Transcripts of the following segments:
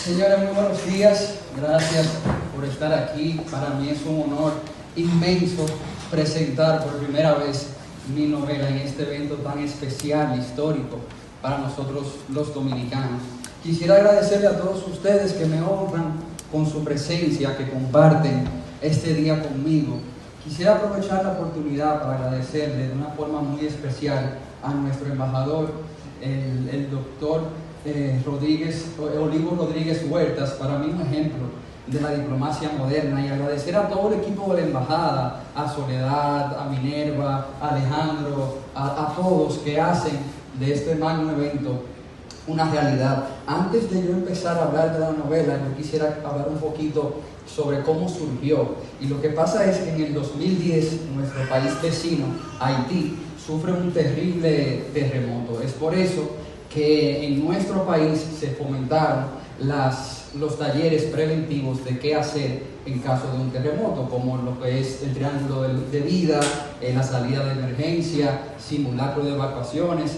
Señores, muy buenos días. Gracias por estar aquí. Para mí es un honor inmenso presentar por primera vez mi novela en este evento tan especial e histórico para nosotros los dominicanos. Quisiera agradecerle a todos ustedes que me honran con su presencia, que comparten este día conmigo. Quisiera aprovechar la oportunidad para agradecerle de una forma muy especial a nuestro embajador, el doctor Olivo Rodríguez Huertas, para mí un ejemplo de la diplomacia moderna, y agradecer a todo el equipo de la embajada, a Soledad, a Minerva, a Alejandro, a todos que hacen de este magno evento una realidad. Antes de yo empezar a hablar de la novela, yo quisiera hablar un poquito sobre cómo surgió. Y lo que pasa es que en el 2010 nuestro país vecino, Haití, sufre un terrible terremoto. Es por eso que en nuestro país se fomentaron los talleres preventivos de qué hacer en caso de un terremoto, como lo que es el triángulo de vida, la salida de emergencia, simulacro de evacuaciones.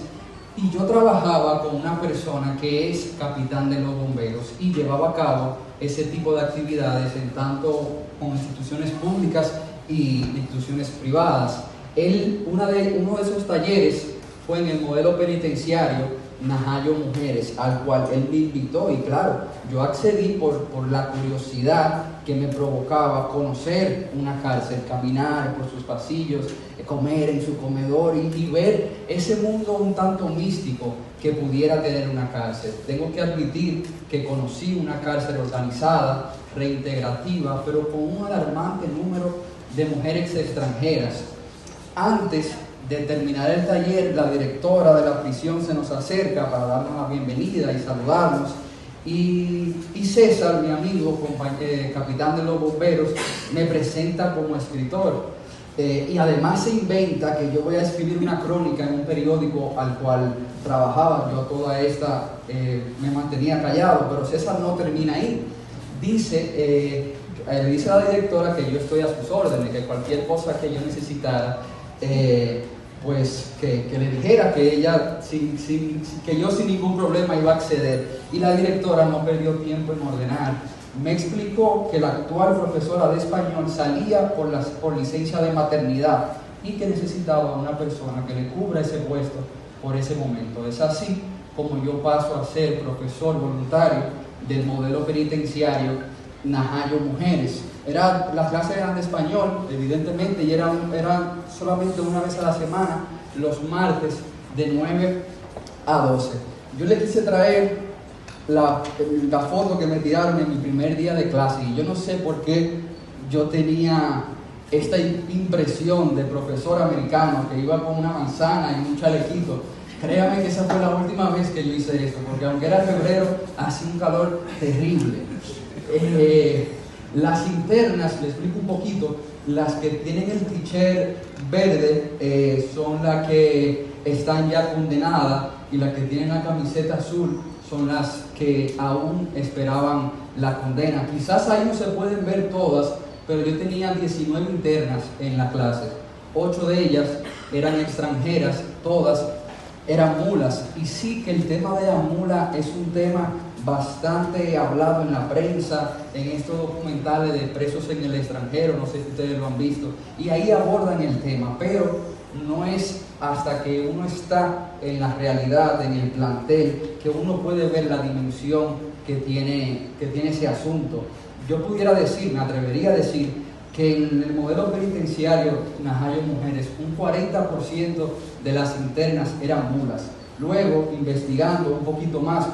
Y yo trabajaba con una persona que es capitán de los bomberos y llevaba a cabo ese tipo de actividades en tanto con instituciones públicas y instituciones privadas. Uno de esos talleres fue en el modelo penitenciario Najayo Mujeres, al cual él me invitó, y claro, yo accedí por la curiosidad que me provocaba conocer una cárcel, caminar por sus pasillos, comer en su comedor y ver ese mundo un tanto místico que pudiera tener una cárcel. Tengo que admitir que conocí una cárcel organizada, reintegrativa, pero con un alarmante número de mujeres extranjeras. Antes de terminar el taller, la directora de la prisión se nos acerca para darnos la bienvenida y saludarnos. Y César, mi amigo, capitán de los bomberos, me presenta como escritor. Y además se inventa que yo voy a escribir una crónica en un periódico al cual trabajaba. Yo toda esta me mantenía callado, pero César no termina ahí. Le dice a la directora que yo estoy a sus órdenes, que cualquier cosa que yo necesitara, pues que le dijera que ella, que yo sin ningún problema iba a acceder. Y la directora no perdió tiempo en ordenar. Me explicó que la actual profesora de español salía por licencia de maternidad y que necesitaba una persona que le cubra ese puesto por ese momento. Es así como yo paso a ser profesor voluntario del modelo penitenciario Najayo Mujeres. Las clases eran de español, evidentemente, y eran solamente una vez a la semana, los martes de 9 a 12. Yo le quise traer la foto que me tiraron en mi primer día de clase, y yo no sé por qué yo tenía esta impresión de profesor americano que iba con una manzana y un chalequito. Créame que esa fue la última vez que yo hice esto, porque aunque era febrero, hacía un calor terrible. Las internas, les explico un poquito, las que tienen el t-shirt verde son las que están ya condenadas, y las que tienen la camiseta azul son las que aún esperaban la condena. Quizás ahí no se pueden ver todas, pero yo tenía 19 internas en la clase. 8 de ellas eran extranjeras, todas eran mulas. Y sí que el tema de la mula es un tema bastante hablado en la prensa, en estos documentales de presos en el extranjero, no sé si ustedes lo han visto, y ahí abordan el tema, pero no es hasta que uno está en la realidad, en el plantel, que uno puede ver la dimensión que tiene ese asunto. Yo pudiera decir, me atrevería a decir, que en el modelo penitenciario Najayo Mujeres, un 40% de las internas eran mulas. Luego, investigando un poquito más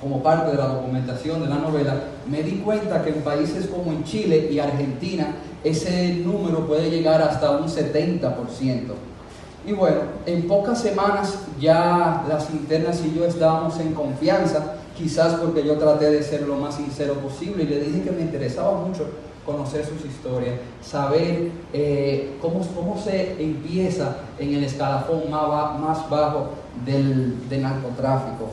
como parte de la documentación de la novela, me di cuenta que en países como en Chile y Argentina, ese número puede llegar hasta un 70%. Y bueno, en pocas semanas ya las internas y yo estábamos en confianza, quizás porque yo traté de ser lo más sincero posible, y le dije que me interesaba mucho conocer sus historias, saber cómo se empieza en el escalafón más bajo del narcotráfico.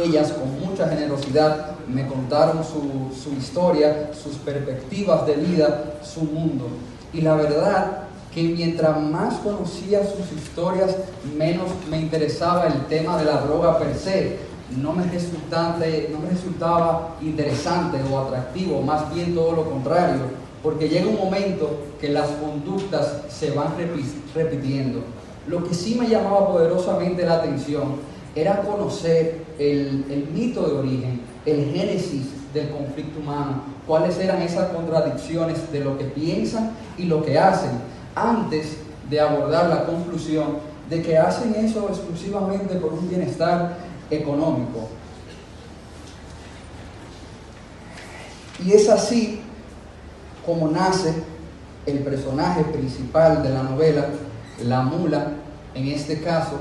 Ellas, con mucha generosidad, me contaron su historia, sus perspectivas de vida, su mundo. Y la verdad que mientras más conocía sus historias, menos me interesaba el tema de la droga per se, no me resultaba interesante o atractivo, más bien todo lo contrario, porque llega un momento que las conductas se van repitiendo. Lo que sí me llamaba poderosamente la atención era conocer el mito de origen, el génesis del conflicto humano, cuáles eran esas contradicciones de lo que piensan y lo que hacen, antes de abordar la conclusión de que hacen eso exclusivamente por un bienestar económico. Y es así como nace el personaje principal de la novela, la mula, en este caso,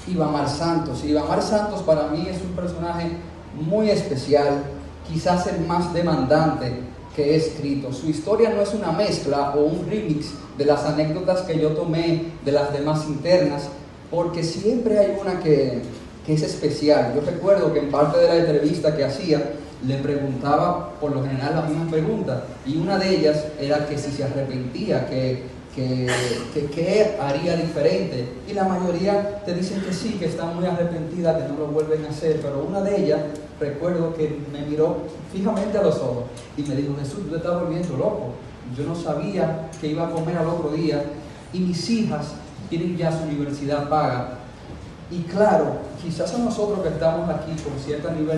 Ibamar Santos. Ibamar Santos para mí es un personaje muy especial, quizás el más demandante que he escrito. Su historia no es una mezcla o un remix de las anécdotas que yo tomé de las demás internas, porque siempre hay una que es especial. Yo recuerdo que en parte de la entrevista que hacía, le preguntaba por lo general la misma pregunta, y una de ellas era que si se arrepentía, que haría diferente, y la mayoría te dicen que sí, que están muy arrepentidas, que no lo vuelven a hacer, pero una de ellas, recuerdo que me miró fijamente a los ojos y me dijo: Jesús, tú te estás volviendo loco, yo no sabía que iba a comer al otro día, y mis hijas tienen ya su universidad paga. Y claro, quizás a nosotros que estamos aquí con cierto nivel